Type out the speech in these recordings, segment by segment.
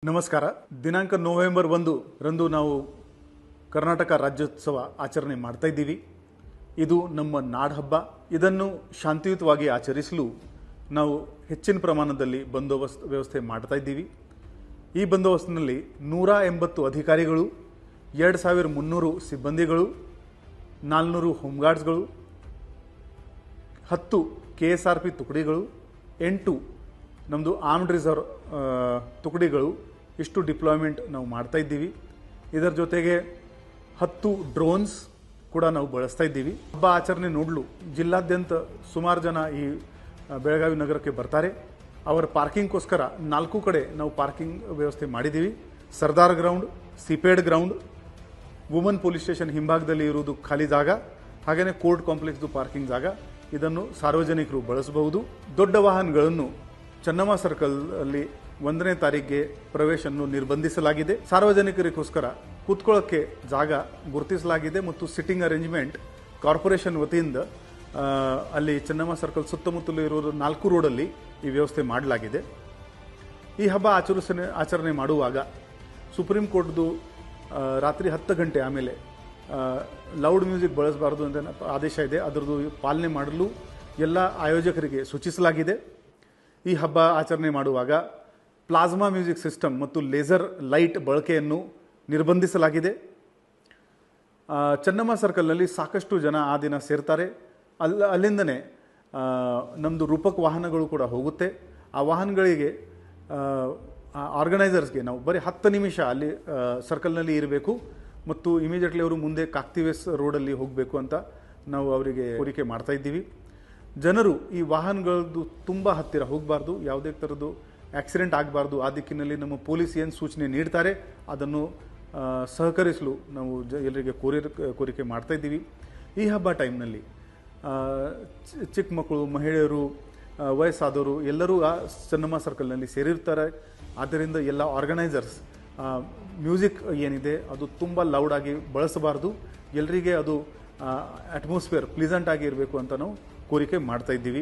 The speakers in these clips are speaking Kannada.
ನಮಸ್ಕಾರ. ದಿನಾಂಕ ನವೆಂಬರ್ 1 ರಂದು ನಾವು ಕರ್ನಾಟಕ ರಾಜ್ಯೋತ್ಸವ ಆಚರಣೆ ಮಾಡ್ತಾ ಇದ್ದೀವಿ. ಇದು ನಮ್ಮ ನಾಡಹಬ್ಬ. ಇದನ್ನು ಶಾಂತಿಯುತವಾಗಿ ಆಚರಿಸಲು ನಾವು ಹೆಚ್ಚಿನ ಪ್ರಮಾಣದಲ್ಲಿ ಬಂದೋಬಸ್ತ್ ವ್ಯವಸ್ಥೆ ಮಾಡ್ತಾ ಇದ್ದೀವಿ. ಈ ಬಂದೋಬಸ್ತ್ನಲ್ಲಿ 180 ಅಧಿಕಾರಿಗಳು, 2300 ಸಿಬ್ಬಂದಿಗಳು, 400 ಹೋಮ್ಗಾರ್ಡ್ಸ್ಗಳು, 10 KSRP ತುಕಡಿಗಳು, 8 ನಮ್ಮದು ಆರ್ಮ್ಡ್ ರಿಸರ್ವ್ ತುಕಡಿಗಳು ಇಷ್ಟು ಡಿಪ್ಲಾಯ್ಮೆಂಟ್ ನಾವು ಮಾಡ್ತಾ ಇದ್ದೀವಿ. ಇದರ ಜೊತೆಗೆ 10 ಡ್ರೋನ್ಸ್ ಕೂಡ ನಾವು ಬಳಸ್ತಾ ಇದ್ದೀವಿ. ಹಬ್ಬ ಆಚರಣೆ ನೋಡಲು ಜಿಲ್ಲಾದ್ಯಂತ ಸುಮಾರು ಜನ ಈ ಬೆಳಗಾವಿ ನಗರಕ್ಕೆ ಬರ್ತಾರೆ. ಅವರ ಪಾರ್ಕಿಂಗ್ಗೋಸ್ಕರ 4 ಕಡೆ ನಾವು ಪಾರ್ಕಿಂಗ್ ವ್ಯವಸ್ಥೆ ಮಾಡಿದ್ದೀವಿ. ಸರ್ದಾರ್ ಗ್ರೌಂಡ್, ಸಿಪೇಡ್ ಗ್ರೌಂಡ್, ವುಮನ್ ಪೊಲೀಸ್ ಸ್ಟೇಷನ್ ಹಿಂಭಾಗದಲ್ಲಿ ಇರುವುದು ಖಾಲಿ ಜಾಗ, ಹಾಗೆಯೇ ಕೋರ್ಟ್ ಕಾಂಪ್ಲೆಕ್ಸ್ದು ಪಾರ್ಕಿಂಗ್ ಜಾಗ. ಇದನ್ನು ಸಾರ್ವಜನಿಕರು ಬಳಸಬಹುದು. ದೊಡ್ಡ ವಾಹನಗಳನ್ನು ಚೆನ್ನಮ್ಮ ಸರ್ಕಲ್ ಅಲ್ಲಿ 1ನೇ ತಾರೀಕಿಗೆ ಪ್ರವೇಶವನ್ನು ನಿರ್ಬಂಧಿಸಲಾಗಿದೆ. ಸಾರ್ವಜನಿಕರಿಗೋಸ್ಕರ ಕೂತ್ಕೊಳ್ಳೋಕ್ಕೆ ಜಾಗ ಗುರುತಿಸಲಾಗಿದೆ ಮತ್ತು ಸಿಟ್ಟಿಂಗ್ ಅರೇಂಜ್ಮೆಂಟ್ ಕಾರ್ಪೊರೇಷನ್ ವತಿಯಿಂದ ಅಲ್ಲಿ ಚೆನ್ನಮ್ಮ ಸರ್ಕಲ್ ಸುತ್ತಮುತ್ತಲು ಇರುವ 4 ರೋಡಲ್ಲಿ ಈ ವ್ಯವಸ್ಥೆ ಮಾಡಲಾಗಿದೆ. ಈ ಹಬ್ಬ ಆಚರಣೆ ಮಾಡುವಾಗ ಸುಪ್ರೀಂ ಕೋರ್ಟ್ದು ರಾತ್ರಿ 10 ಗಂಟೆ ಆಮೇಲೆ ಲೌಡ್ ಮ್ಯೂಸಿಕ್ ಬಳಸಬಾರದು ಅಂತ ಆದೇಶ ಇದೆ. ಅದರದ್ದು ಪಾಲನೆ ಮಾಡಲು ಎಲ್ಲ ಆಯೋಜಕರಿಗೆ ಸೂಚಿಸಲಾಗಿದೆ. ಈ ಹಬ್ಬ ಆಚರಣೆ ಮಾಡುವಾಗ ಪ್ಲಾಸ್ಮಾ ಮ್ಯೂಸಿಕ್ ಸಿಸ್ಟಮ್ ಮತ್ತು ಲೇಸರ್ ಲೈಟ್ ಬಳಕೆಯನ್ನು ನಿರ್ಬಂಧಿಸಲಾಗಿದೆ. ಚೆನ್ನಮ್ಮ ಸರ್ಕಲ್ನಲ್ಲಿ ಸಾಕಷ್ಟು ಜನ ಆ ದಿನ ಸೇರ್ತಾರೆ. ಅಲ್ಲಿಂದನೇ ನಮ್ಮದು ರೂಪಕ ವಾಹನಗಳು ಕೂಡ ಹೋಗುತ್ತೆ. ಆ ವಾಹನಗಳಿಗೆ ಆರ್ಗನೈಸರ್ಸ್ಗೆ ನಾವು ಬರೀ 10 ನಿಮಿಷ ಅಲ್ಲಿ ಸರ್ಕಲ್ನಲ್ಲಿ ಇರಬೇಕು ಮತ್ತು ಇಮಿಡಿಯೇಟ್ಲಿ ಅವರು ಮುಂದೆ ಕಾಕ್ತಿವೇಸ್ ರೋಡಲ್ಲಿ ಹೋಗಬೇಕು ಅಂತ ನಾವು ಅವರಿಗೆ ಕೋರಿಕೆ ಮಾಡ್ತಾ ಇದ್ದೀವಿ. ಜನರು ಈ ವಾಹನಗಳದ್ದು ತುಂಬ ಹತ್ತಿರ ಹೋಗಬಾರ್ದು, ಯಾವುದೇ ಥರದ್ದು ಆಕ್ಸಿಡೆಂಟ್ ಆಗಬಾರ್ದು. ಆ ದಿಕ್ಕಿನಲ್ಲಿ ನಮ್ಮ ಪೊಲೀಸ್ ಏನು ಸೂಚನೆ ನೀಡ್ತಾರೆ ಅದನ್ನು ಸಹಕರಿಸಲು ನಾವು ಎಲ್ಲರಿಗೆ ಕೋರಿಕೆ ಮಾಡ್ತಾ ಇದ್ದೀವಿ. ಈ ಹಬ್ಬ ಟೈಮ್ನಲ್ಲಿ ಚಿಕ್ಕ ಮಕ್ಕಳು, ಮಹಿಳೆಯರು, ವಯಸ್ಸಾದವರು ಎಲ್ಲರೂ ಆ ಚೆನ್ನಮ್ಮ ಸರ್ಕಲ್ನಲ್ಲಿ ಸೇರಿರ್ತಾರೆ. ಆದ್ದರಿಂದ ಎಲ್ಲ ಆರ್ಗನೈಸರ್ಸ್ ಮ್ಯೂಸಿಕ್ ಏನಿದೆ ಅದು ತುಂಬ ಲೌಡಾಗಿ ಬಳಸಬಾರ್ದು. ಎಲ್ಲರಿಗೆ ಅದು ಅಟ್ಮಾಸ್ಫಿಯರ್ ಪ್ಲೀಸೆಂಟ್ ಆಗಿ ಇರಬೇಕು ಅಂತ ನಾವು ಕೋರಿಕೆ ಮಾಡ್ತಾ ಇದ್ದೀವಿ.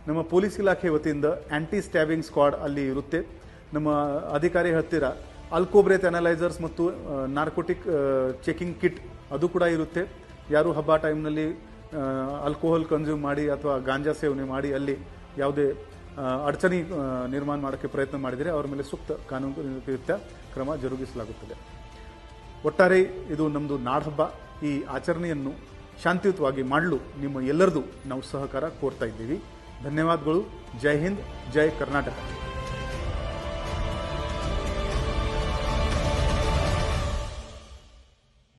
ನಮ್ಮ ಪೊಲೀಸ್ ಇಲಾಖೆ ವತಿಯಿಂದ ಆ್ಯಂಟಿ ಸ್ಟ್ಯಾಬಿಂಗ್ ಸ್ಕ್ವಾಡ್ ಅಲ್ಲಿ ಇರುತ್ತೆ. ನಮ್ಮ ಅಧಿಕಾರಿ ಹತ್ತಿರ ಆಲ್ಕೋಬ್ರೇತ್ ಅನಲೈಸರ್ಸ್ ಮತ್ತು ನಾರ್ಕೋಟಿಕ್ ಚೆಕಿಂಗ್ ಕಿಟ್ ಅದು ಕೂಡ ಇರುತ್ತೆ. ಯಾರು ಹಬ್ಬ ಟೈಮ್ನಲ್ಲಿ ಆಲ್ಕೋಹಾಲ್ ಕನ್ಸ್ಯೂಮ್ ಮಾಡಿ ಅಥವಾ ಗಾಂಜಾ ಸೇವನೆ ಮಾಡಿ ಅಲ್ಲಿ ಯಾವುದೇ ಅಡಚಣೆ ನಿರ್ಮಾಣ ಮಾಡೋಕ್ಕೆ ಪ್ರಯತ್ನ ಮಾಡಿದರೆ ಅವರ ಮೇಲೆ ಸೂಕ್ತ ಕಾನೂನು ಕ್ರಮ ಜರುಗಿಸಲಾಗುತ್ತದೆ. ಒಟ್ಟಾರೆ ಇದು ನಮ್ಮದು ನಾಡಹಬ್ಬ. ಈ ಆಚರಣೆಯನ್ನು ಶಾಂತಿಯುತವಾಗಿ ಮಾಡಲು ನಿಮ್ಮ ಎಲ್ಲರದು ನಾವು ಸಹಕಾರ ಕೋರ್ತಾ ಇದ್ದೀವಿ. ಧನ್ಯವಾದಗಳು. ಜೈ ಹಿಂದ್, ಜೈ ಕರ್ನಾಟಕ.